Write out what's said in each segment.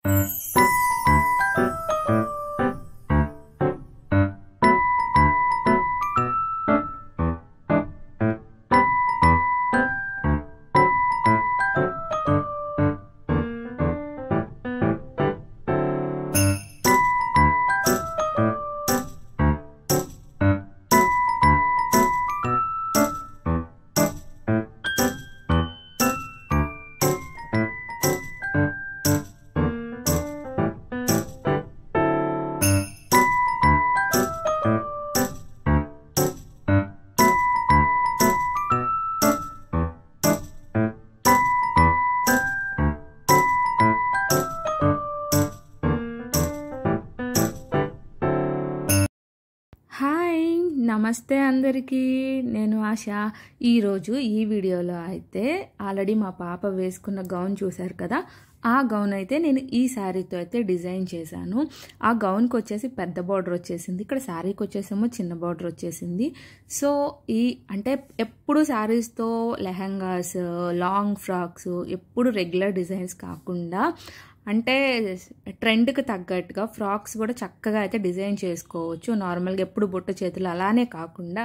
Hi నమస్తే అందరికీ, నేను ఆశ. ఈరోజు ఈ వీడియోలో అయితే ఆల్రెడీ మా పాప వేసుకున్న గౌన్ చూశారు కదా, ఆ గౌన్ అయితే నేను ఈ శారీతో అయితే డిజైన్ చేశాను. ఆ గౌన్కి వచ్చేసి పెద్ద బార్డర్ వచ్చేసింది, ఇక్కడ శారీకి వచ్చేసేమో చిన్న బార్డర్ వచ్చేసింది. సో ఈ అంటే ఎప్పుడు శారీస్తో లెహంగాస్, లాంగ్ ఫ్రాక్స్, ఎప్పుడు రెగ్యులర్ డిజైన్స్ కాకుండా అంటే ట్రెండ్కి తగ్గట్టుగా ఫ్రాక్స్ కూడా చక్కగా అయితే డిజైన్ చేసుకోవచ్చు. నార్మల్గా ఎప్పుడు బొట్టు చేతులు అలానే కాకుండా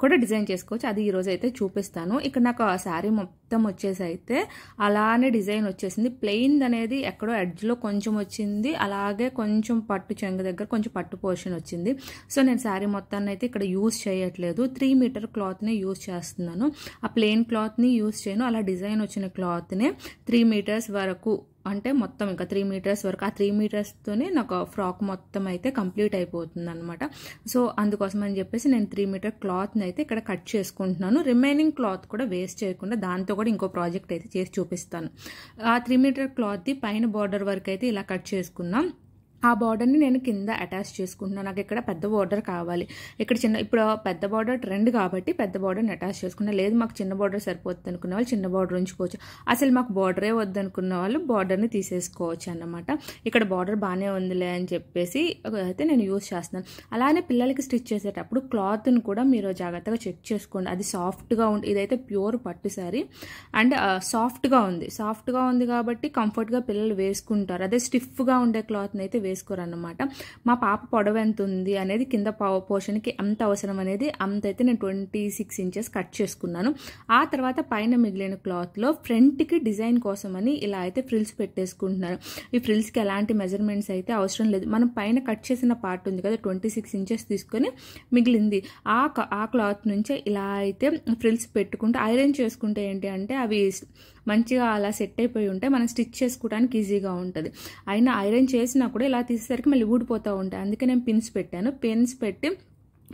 కూడా డిజైన్ చేసుకోవచ్చు. అది ఈరోజు అయితే చూపిస్తాను. ఇక్కడ నాకు ఆ శారీ మొత్తం వచ్చేసి అయితే అలానే డిజైన్ వచ్చేసింది. ప్లెయిన్ అనేది ఎక్కడో ఎడ్జ్లో కొంచెం వచ్చింది, అలాగే కొంచెం పట్టు చెంగు దగ్గర కొంచెం పట్టు పోర్షన్ వచ్చింది. సో నేను శారీ మొత్తాన్ని అయితే ఇక్కడ యూజ్ చేయట్లేదు, 3 మీటర్ క్లాత్ని యూజ్ చేస్తున్నాను. ఆ ప్లెయిన్ క్లాత్ని యూజ్ చేయను, అలా డిజైన్ వచ్చిన క్లాత్ని 3 మీటర్స్ వరకు, అంటే మొత్తం ఇంకా 3 మీటర్స్ వరకు, ఆ 3 మీటర్స్తోనే నాకు ఫ్రాక్ మొత్తం అయితే కంప్లీట్ అయిపోతుంది అనమాట. సో అందుకోసం అని చెప్పేసి నేను 3 మీటర్ క్లాత్ని అయితే ఇక్కడ కట్ చేసుకుంటున్నాను. రిమైనింగ్ క్లాత్ కూడా వేస్ట్ చేయకుండా దాంతో కూడా ఇంకో ప్రాజెక్ట్ అయితే చేసి చూపిస్తాను. ఆ 3 మీటర్ క్లాత్ది పైన బార్డర్ వరకు అయితే ఇలా కట్ చేసుకున్నాం. ఆ బార్డర్ని నేను కింద అటాచ్ చేసుకుంటున్నాను. నాకు ఇక్కడ పెద్ద బార్డర్ కావాలి, ఇక్కడ ఇప్పుడు పెద్ద బార్డర్ ట్రెండ్ కాబట్టి పెద్ద బార్డర్ని అటాచ్ చేసుకున్నా. లేదు మాకు చిన్న బార్డర్ సరిపోతుంది అనుకున్న వాళ్ళు చిన్న బార్డర్ ఉంచుకోవచ్చు, అసలు మాకు బార్డరే వద్దనుకున్న వాళ్ళు బార్డర్ని తీసేసుకోవచ్చు అన్నమాట. ఇక్కడ బార్డర్ బాగానే ఉందిలే అని చెప్పేసి అయితే నేను యూజ్ చేస్తున్నాను. అలానే పిల్లలకి స్టిచ్ చేసేటప్పుడు క్లాత్ని కూడా మీరు జాగ్రత్తగా చెక్ చేసుకోండి, అది సాఫ్ట్గా ఉంది. ఇదైతే ప్యూర్ పట్టు శారీ అండ్ సాఫ్ట్గా ఉంది కాబట్టి కంఫర్ట్గా పిల్లలు వేసుకుంటారు. అదే స్టిఫ్గా ఉండే క్లాత్ని అయితే వేసుకోరన్నమాట. మా పాప పొడవు ఎంత ఉంది అనేది కింద పోర్షన్కి ఎంత అవసరం అనేది అంత అయితే నేను 26 ఇంచెస్ కట్ చేసుకున్నాను. ఆ తర్వాత పైన మిగిలిన క్లాత్లో ఫ్రంట్కి డిజైన్ కోసమని ఇలా అయితే ఫ్రిల్స్ పెట్టేసుకుంటున్నాను. ఈ ఫ్రిల్స్కి ఎలాంటి మెజర్మెంట్స్ అయితే అవసరం లేదు. మనం పైన కట్ చేసిన పార్ట్ ఉంది కదా, 26 ఇంచెస్ తీసుకొని మిగిలింది ఆ క్లాత్ నుంచే ఇలా అయితే ఫ్రిల్స్ పెట్టుకుంటే ఐరన్ చేసుకుంటే ఏంటి అంటే అవి మంచిగా అలా సెట్ అయిపోయి ఉంటే మనం స్టిచ్ చేసుకోవడానికి ఈజీగా ఉంటుంది. అయినా ఐరన్ చేసినా కూడా ఇలా తీసేసరికి మళ్ళీ ఊడిపోతూ ఉంటాయి. అందుకే నేను పిన్స్ పెట్టాను. పిన్స్ పెట్టి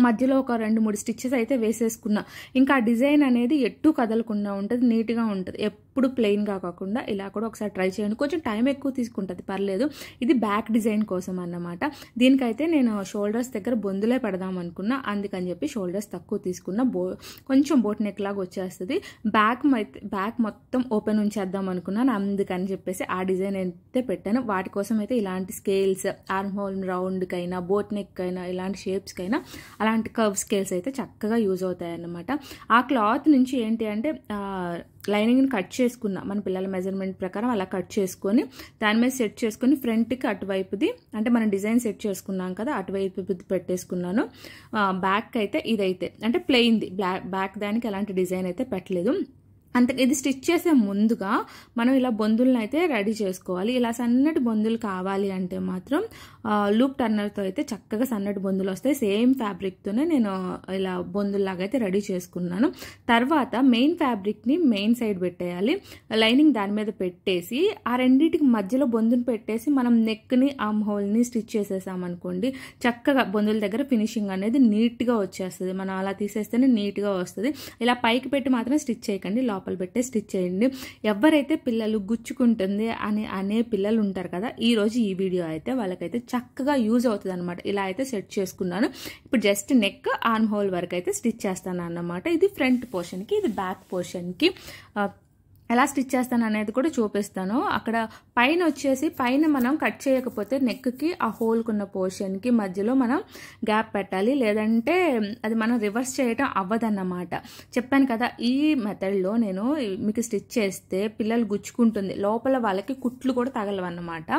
మధ్యలో ఒక 2-3 స్టిచ్చెస్ అయితే వేసేసుకున్నా. ఇంకా ఆ డిజైన్ అనేది ఎటు కదలకుండా ఉంటుంది, నీట్గా ఉంటుంది. ఎప్పుడు ప్లెయిన్గా కాకుండా ఇలా కూడా ఒకసారి ట్రై చేయండి. కొంచెం టైం ఎక్కువ తీసుకుంటుంది, పర్లేదు. ఇది బ్యాక్ డిజైన్ కోసం అన్నమాట. దీనికైతే నేను షోల్డర్స్ దగ్గర బొందులే పెడదాం అనుకున్నా, అందుకని చెప్పి షోల్డర్స్ తక్కువ తీసుకున్నా. కొంచెం బోట్ నెక్ లాగా వచ్చేస్తుంది. బ్యాక్ మొత్తం ఓపెన్ ఉంచేద్దాం అనుకున్నాను, అందుకని చెప్పేసి ఆ డిజైన్ అయితే పెట్టాను. వాటి కోసం అయితే ఇలాంటి స్కేల్స్, ఆర్మ్ హోల్ రౌండ్కైనా బోట్ నెక్ అయినా ఇలాంటి షేప్స్కైనా అలాంటి కర్వ్ స్కేల్స్ అయితే చక్కగా యూజ్ అవుతాయి అన్నమాట. ఆ క్లాత్ నుంచి ఏంటి అంటే లైనింగ్ని కట్ చేసుకున్నా, మన పిల్లల మెజర్మెంట్ ప్రకారం అలా కట్ చేసుకొని దాని మీద సెట్ చేసుకొని ఫ్రంట్కి అటువైపుది అంటే మనం డిజైన్ సెట్ చేసుకున్నాం కదా, అటువైపు పెట్టేసుకున్నాను. బ్యాక్ అయితే ఇదైతే అంటే ప్లెయిన్ది, బ్యాక్ దానికి ఎలాంటి డిజైన్ అయితే పెట్టలేదు. అంత ఇది స్టిచ్ చేసే ముందుగా మనం ఇలా బొందులను అయితే రెడీ చేసుకోవాలి. ఇలా సన్నటి బొందులు కావాలి అంటే మాత్రం లూప్ టర్నర్తో అయితే చక్కగా సన్నటి బొందులు వస్తాయి. సేమ్ ఫ్యాబ్రిక్తోనే నేను ఇలా బొందుల్లాగా అయితే రెడీ చేసుకున్నాను. తర్వాత మెయిన్ ఫ్యాబ్రిక్ని మెయిన్ సైడ్ పెట్టేయాలి, లైనింగ్ దాని మీద పెట్టేసి ఆ రెండింటికి మధ్యలో బొందుని పెట్టేసి మనం నెక్ని ఆర్మ్ హోల్ని స్టిచ్ చేసేసామనుకోండి, చక్కగా బొందుల దగ్గర ఫినిషింగ్ అనేది నీట్గా వచ్చేస్తుంది. మనం అలా తీసేస్తేనే నీట్గా వస్తుంది. ఇలా పైకి పెట్టి మాత్రం స్టిచ్ చేయకండి, లోపల పెట్టే స్టిచ్ చేయండి. ఎవరైతే పిల్లలు గుచ్చుకుంటుంది అనే పిల్లలు ఉంటారు కదా, ఈరోజు ఈ వీడియో అయితే వాళ్ళకైతే చక్కగా యూజ్ అవుతుంది అనమాట. ఇలా అయితే సెట్ చేసుకున్నాను. ఇప్పుడు జస్ట్ నెక్ ఆర్మ్ హోల్ వరకు అయితే స్టిచ్ చేస్తాను అన్నమాట. ఇది ఫ్రంట్ పోర్షన్కి, ఇది బ్యాక్ పోర్షన్కి. ఎలా స్టిచ్ చేస్తాను అనేది కూడా చూపిస్తాను. అక్కడ పైన వచ్చేసి పైన మనం కట్ చేయకపోతే నెక్కి ఆ హోల్కున్న పోర్షన్కి మధ్యలో మనం గ్యాప్ పెట్టాలి, లేదంటే అది మనం రివర్స్ చేయటం అవ్వదన్నమాట. చెప్పాను కదా, ఈ మెథడ్లో నేను మీకు స్టిచ్ చేస్తే పిల్లలు గుచ్చుకుంటుంది, లోపల వాళ్ళకి కుట్లు కూడా తగలవన్నమాట.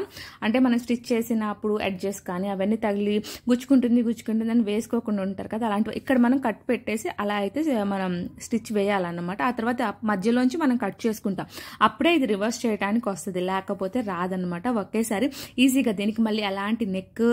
అంటే మనం స్టిచ్ చేసినప్పుడు ఎడ్జెస్ కానీ అవన్నీ తగిలి గుచ్చుకుంటుంది అని వేసుకోకుండా ఉంటారు కదా, అలాంటివి ఇక్కడ మనం కట్ పెట్టేసి అలా అయితే మనం స్టిచ్ వేయాలన్నమాట. ఆ తర్వాత మధ్యలోంచి మనం కట్ చేసుకుంటాం, అప్పుడే ఇది రివర్స్ చేయడానికి వస్తుంది, లేకపోతే రాదనమాట. ఒకేసారి ఈజీగా దీనికి మళ్ళీ అలాంటి నెక్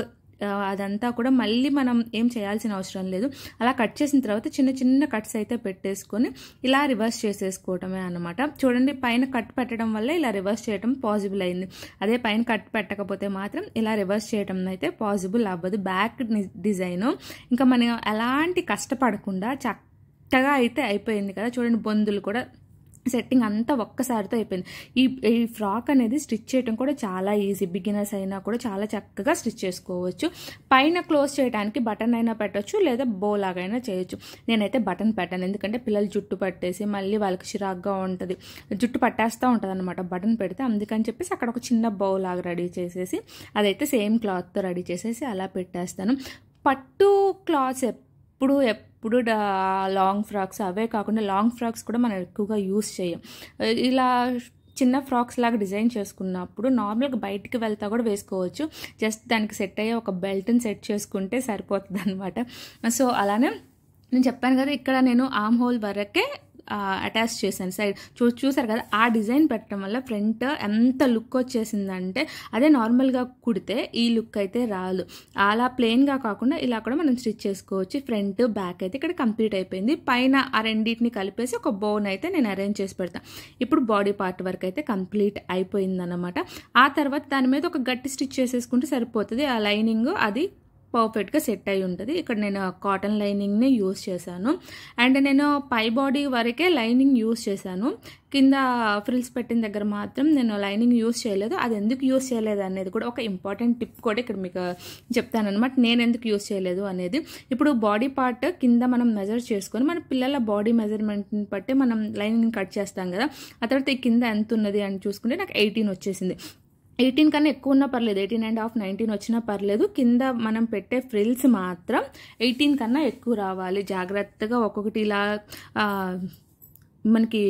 అదంతా కూడా మళ్ళీ మనం ఏం చేయాల్సిన అవసరం లేదు. అలా కట్ చేసిన తర్వాత చిన్న చిన్న కట్స్ అయితే పెట్టేసుకొని ఇలా రివర్స్ చేసేసుకోవటమే అన్నమాట. చూడండి, పైన కట్ పెట్టడం వల్ల ఇలా రివర్స్ చేయడం పాసిబుల్ అయింది. అదే పైన కట్ పెట్టకపోతే మాత్రం ఇలా రివర్స్ చేయడం అయితే పాసిబుల్ అవ్వదు. బ్యాక్ డిజైన్ ఇంకా మనం ఎలాంటి కష్టపడకుండా చక్కగా అయితే అయిపోయింది కదా. చూడండి, బొందులు కూడా సెట్టింగ్ అంతా ఒక్కసారితో అయిపోయింది. ఈ ఫ్రాక్ అనేది స్టిచ్ చేయడం కూడా చాలా ఈజీ, బిగినర్స్ అయినా కూడా చాలా చక్కగా స్టిచ్ చేసుకోవచ్చు. పైన క్లోజ్ చేయడానికి బటన్ అయినా పెట్టచ్చు, లేదా బో లాగైనా చేయొచ్చు. నేనైతే బటన్ పెట్టాను, ఎందుకంటే పిల్లలు జుట్టు పట్టేసి మళ్ళీ వాళ్ళకి చిరాగ్గా ఉంటుంది, జుట్టు పట్టేస్తూ ఉంటుంది అనమాట బటన్ పెడితే. అందుకని చెప్పేసి అక్కడ ఒక చిన్న బౌ లాగా రెడీ చేసేసి అదైతే సేమ్ క్లాత్తో రెడీ చేసేసి అలా పెట్టేస్తాను. పట్టు క్లాత్స్ ఎప్పుడు లాంగ్ ఫ్రాక్స్ అవే కాకుండా లాంగ్ ఫ్రాక్స్ కూడా మనం ఎక్కువగా యూస్ చేయం. ఇలా చిన్న ఫ్రాక్స్ లాగా డిజైన్ చేసుకున్నప్పుడు నార్మల్గా బయటికి వెళ్తా కూడా వేసుకోవచ్చు. జస్ట్ దానికి సెట్ అయ్యే ఒక బెల్ట్ని సెట్ చేసుకుంటే సరిపోతుంది అనమాట. సో అలానే నేను చెప్పాను కదా, ఇక్కడ నేను ఆర్మ్ హోల్ వరకే అటాచ్ చేశాను సైడ్. చూసారు కదా, ఆ డిజైన్ పెట్టడం వల్ల ఫ్రంట్ ఎంత లుక్ వచ్చేసిందంటే, అదే నార్మల్గా కుడితే ఈ లుక్ అయితే రాదు. అలా ప్లెయిన్గా కాకుండా ఇలా కూడా మనం స్టిచ్ చేసుకోవచ్చు. ఫ్రంట్ బ్యాక్ అయితే ఇక్కడ కంప్లీట్ అయిపోయింది. పైన ఆ రెండింటిని కలిపేసి ఒక బోన్ అయితే నేను అరేంజ్ చేసి పెడతాను. ఇప్పుడు బాడీ పార్ట్ వరకు అయితే కంప్లీట్ అయిపోయిందన్నమాట. ఆ తర్వాత దాని మీద ఒక గట్టి స్టిచ్ చేసేసుకుంటే సరిపోతుంది. ఆ లైనింగ్ అది పర్ఫెక్ట్గా సెట్ అయి ఉంటుంది. ఇక్కడ నేను కాటన్ లైనింగ్ని యూస్ చేశాను. అండ్ నేను పై బాడీ వరకే లైనింగ్ యూస్ చేశాను. కింద ఫ్రిల్స్ పెట్టిన దగ్గర మాత్రం నేను లైనింగ్ యూస్ చేయలేదు. అది ఎందుకు యూస్ చేయలేదు అనేది కూడా ఒక ఇంపార్టెంట్ టిప్ కూడా ఇక్కడ మీకు చెప్తానమాట, నేను ఎందుకు యూస్ చేయలేదు అనేది. ఇప్పుడు బాడీ పార్ట్ కింద మనం మెజర్ చేసుకొని మన పిల్లల బాడీ మెజర్మెంట్ని బట్టి మనం లైనింగ్ కట్ చేస్తాం కదా, ఆ తర్వాత ఈ కింద ఎంత ఉన్నది అని చూసుకుంటే నాకు 18 వచ్చేసింది. 18 కన్నా ఎక్కువ ఉన్నా పర్లేదు, 18.5, 19 వచ్చినా పర్లేదు. కింద మనం పెట్టే ఫ్రిల్స్ మాత్రం 18 కన్నా ఎక్కువ రావాలి. జాగ్రత్తగా ఒక్కొక్కటి ఇలా మనకి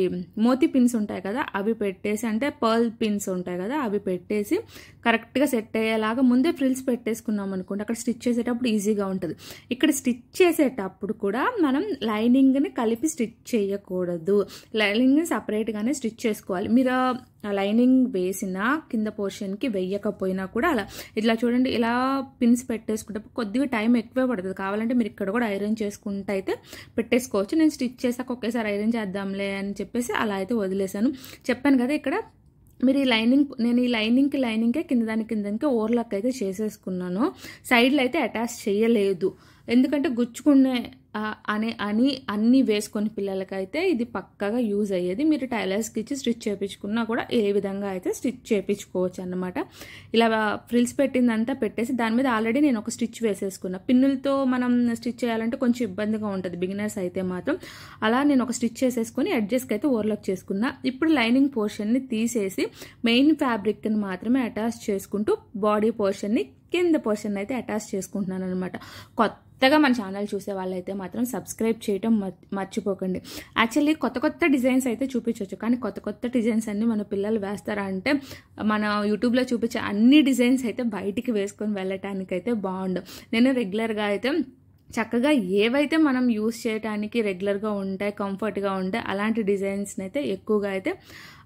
మోతీ పిన్స్ ఉంటాయి కదా, అవి పెట్టేసి, అంటే పర్ల్ పిన్స్ ఉంటాయి కదా, అవి పెట్టేసి కరెక్ట్గా సెట్ అయ్యేలాగా ముందే ఫ్రిల్స్ పెట్టేసుకున్నాం అనుకోండి, అక్కడ స్టిచ్ చేసేటప్పుడు ఈజీగా ఉంటుంది. ఇక్కడ స్టిచ్ చేసేటప్పుడు కూడా మనం లైనింగ్ని కలిపి స్టిచ్ చేయకూడదు, లైనింగ్ని సపరేట్గానే స్టిచ్ చేసుకోవాలి. మీరు లైనింగ్ వేసిన కింద పోర్షన్కి వెయ్యకపోయినా కూడా అలా ఇట్లా చూడండి, ఇలా పిన్స్ పెట్టేసుకుంటే కొద్దిగా టైం ఎక్కువే పడుతుంది. కావాలంటే మీరు ఇక్కడ కూడా ఐరన్ చేసుకుంటే అయితే పెట్టేసుకోవచ్చు. నేను స్టిచ్ చేసాక ఒకేసారి ఐరన్ చేద్దాంలే అని చెప్పేసి అలా అయితే వదిలేసాను. చెప్పాను కదా, ఇక్కడ మీరు ఈ లైనింగ్, నేను ఈ లైనింగ్కే కిందకి ఓవర్లాక్ అయితే చేసేసుకున్నాను. సైడ్లో అయితే అటాచ్ చేయలేదు, ఎందుకంటే గుచ్చుకునే అన్నీ వేసుకొని పిల్లలకైతే ఇది పక్కగా యూజ్ అయ్యేది. మీరు టైలర్స్కి ఇచ్చి స్టిచ్ చేయించుకున్నా కూడా ఏ విధంగా అయితే స్టిచ్ చేయించుకోవచ్చు అన్నమాట. ఇలా ఫ్రిల్స్ పెట్టిందంతా పెట్టేసి దాని మీద ఆల్రెడీ నేను ఒక స్టిచ్ వేసేసుకున్నా. పిన్నులతో మనం స్టిచ్ చేయాలంటే కొంచెం ఇబ్బందిగా ఉంటుంది బిగినర్స్ అయితే మాత్రం. అలా నేను ఒక స్టిచ్ చేసేసుకొని ఎడ్జెస్కి అయితే ఓవర్లాక్ చేసుకున్నా. ఇప్పుడు లైనింగ్ పోర్షన్ని తీసేసి మెయిన్ ఫ్యాబ్రిక్ని మాత్రమే అటాచ్ చేసుకుంటూ బాడీ పోర్షన్ని కింద పోర్షన్ అయితే అటాచ్ చేసుకుంటున్నాను అనమాట. కొత్తగా మన ఛానల్ చూసే వాళ్ళైతే మాత్రం సబ్స్క్రైబ్ చేయడం మర్చిపోకండి. యాక్చువల్లీ కొత్త డిజైన్స్ అయితే చూపించవచ్చు, కానీ కొత్త డిజైన్స్ అన్ని మన పిల్లలు వేస్తారా అంటే మన యూట్యూబ్లో చూపించే అన్ని డిజైన్స్ అయితే బయటికి వేసుకొని వెళ్ళటానికి అయితే బాగుండవు. నేను రెగ్యులర్గా అయితే చక్కగా ఏవైతే మనం యూస్ చేయడానికి రెగ్యులర్గా ఉంటాయి, కంఫర్ట్గా ఉంటాయి, అలాంటి డిజైన్స్ని అయితే ఎక్కువగా అయితే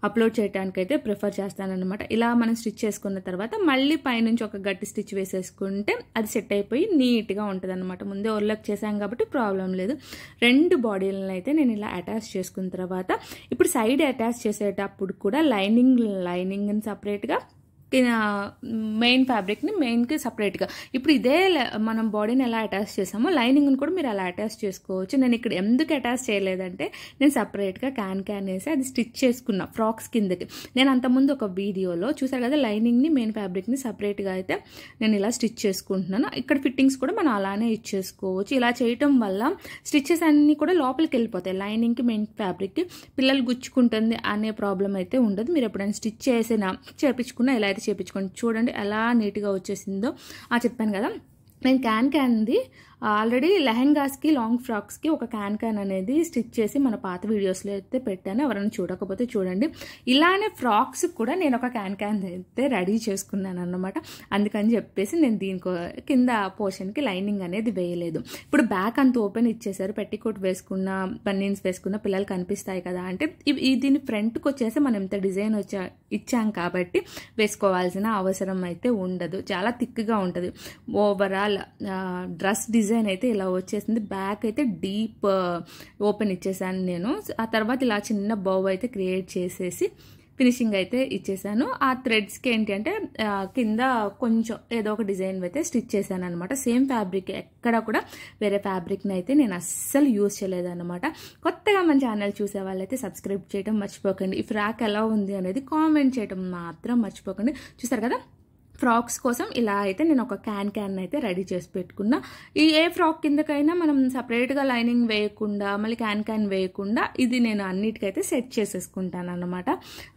అప్లోడ్ చేయడానికి అయితే ప్రిఫర్ చేస్తానన్నమాట. ఇలా మనం స్టిచ్ చేసుకున్న తర్వాత మళ్ళీ పైనుంచి ఒక గట్టి స్టిచ్ వేసేసుకుంటే అది సెట్ అయిపోయి నీట్గా ఉంటుంది అనమాట. ముందే ఓవర్లాక్ చేశాం కాబట్టి ప్రాబ్లం లేదు. రెండు బాడీలను అయితే నేను ఇలా అటాచ్ చేసుకున్న తర్వాత ఇప్పుడు సైడ్ అటాచ్ చేసేటప్పుడు కూడా లైనింగ్ని సపరేట్గా మెయిన్ ఫ్యాబ్రిక్ని మెయిన్కి సపరేట్గా. ఇప్పుడు ఇదే మనం బాడీని ఎలా అటాచ్ చేసామో లైనింగ్ని కూడా మీరు అలా అటాచ్ చేసుకోవచ్చు. నేను ఇక్కడ ఎందుకు అటాచ్ చేయలేదంటే నేను సపరేట్గా క్యాన్ వేసి అది స్టిచ్ చేసుకున్నా ఫ్రాక్స్ కిందకి. నేను అంతకుముందు ఒక వీడియోలో చూసారు కదా, లైనింగ్ని మెయిన్ ఫ్యాబ్రిక్ని సపరేట్గా అయితే నేను ఇలా స్టిచ్ చేసుకుంటున్నాను. ఇక్కడ ఫిట్టింగ్స్ కూడా మనం అలానే ఇచ్చేసుకోవచ్చు. ఇలా చేయటం వల్ల స్టిచ్చెస్ అన్నీ కూడా లోపలికి వెళ్ళిపోతాయి. లైనింగ్కి మెయిన్ ఫ్యాబ్రిక్కి పిల్లలు గుచ్చుకుంటుంది అనే ప్రాబ్లం అయితే ఉండదు. మీరు ఎప్పుడైనా స్టిచ్ చేపించుకున్నా ఇలా అయితే చేపించుకోండి. చూడండి ఎలా నీట్గా వచ్చేసిందో. చెప్పాను కదా, నేను క్యాన్ది ఆల్రెడీ లెహెంగాస్కి లాంగ్ ఫ్రాక్స్కి ఒక క్యాన్ అనేది స్టిచ్ చేసి మన పాత వీడియోస్లో అయితే పెట్టాను. ఎవరైనా చూడకపోతే చూడండి. ఇలానే ఫ్రాక్స్ కూడా నేను ఒక క్యాన్ అయితే రెడీ చేసుకున్నాను అన్నమాట. అందుకని చెప్పేసి నేను దీనికి కింద పోర్షన్కి లైనింగ్ అనేది వేయలేదు. ఇప్పుడు బ్యాక్ అంత ఓపెన్ ఇచ్చేసారు. పెట్టికోట్ వేసుకున్న, బన్నీన్స్ వేసుకున్న పిల్లలు కనిపిస్తాయి కదా అంటే దీని ఫ్రంట్కి వచ్చేసి మనం ఎంత డిజైన్ ఇచ్చాం కాబట్టి వేసుకోవాల్సిన అవసరం అయితే ఉండదు. చాలా థిక్గా ఉంటుంది. ఓవరాల్ డ్రెస్ డిజైన్ అయితే ఇలా వచ్చేసింది. బ్యాక్ అయితే డీప్ ఓపెన్ ఇచ్చేసాను నేను. ఆ తర్వాత ఇలా చిన్న బౌ అయితే క్రియేట్ చేసేసి ఫినిషింగ్ అయితే ఇచ్చేసాను. ఆ థ్రెడ్స్కి ఏంటి అంటే కింద కొంచెం ఏదో ఒక డిజైన్ అయితే స్టిచ్ చేశాను అనమాట. సేమ్ ఫ్యాబ్రిక్, ఎక్కడ కూడా వేరే ఫ్యాబ్రిక్ని అయితే నేను అస్సలు యూజ్ చేయలేదన్నమాట. కొత్తగా మన ఛానల్ చూసే వాళ్ళైతే సబ్స్క్రైబ్ చేయడం మర్చిపోకండి. ఈ ఫ్రాక్ ఎలా ఉంది అనేది కామెంట్ చేయడం మాత్రం మర్చిపోకండి. చూసారు కదా, ఫ్రాక్స్ కోసం ఇలా అయితే నేను ఒక క్యాన్ అయితే రెడీ చేసి పెట్టుకున్నా. ఏ ఫ్రాక్ కిందకైనా మనం సపరేట్గా లైనింగ్ వేయకుండా మళ్ళీ క్యాన్ వేయకుండా ఇది నేను అన్నిటికైతే సెట్ చేసేసుకుంటాను అన్నమాట.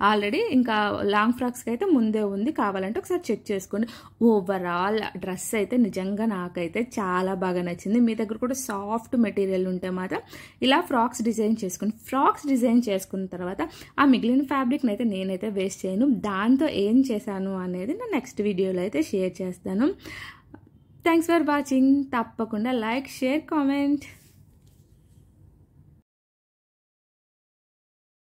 ఆల్రెడీ ఇంకా లాంగ్ ఫ్రాక్స్కి అయితే ముందే ఉంది, కావాలంటే ఒకసారి చెక్ చేసుకోండి. ఓవరాల్ డ్రెస్ అయితే నిజంగా నాకైతే చాలా బాగా నచ్చింది. మీ దగ్గర కూడా సాఫ్ట్ మెటీరియల్ ఉంటే మాత్రం ఇలా ఫ్రాక్స్ డిజైన్ చేసుకోండి. ఫ్రాక్స్ డిజైన్ చేసుకున్న తర్వాత ఆ మిగిలిన ఫ్యాబ్రిక్ని అయితే నేనైతే వేస్ట్ చేయను. దాంతో ఏం చేశాను అనేది నా నెక్స్ట్ వీడియోలో అయితే షేర్ చేస్తాను. Thanks for watching. తప్పకుండా లైక్, షేర్, కామెంట్.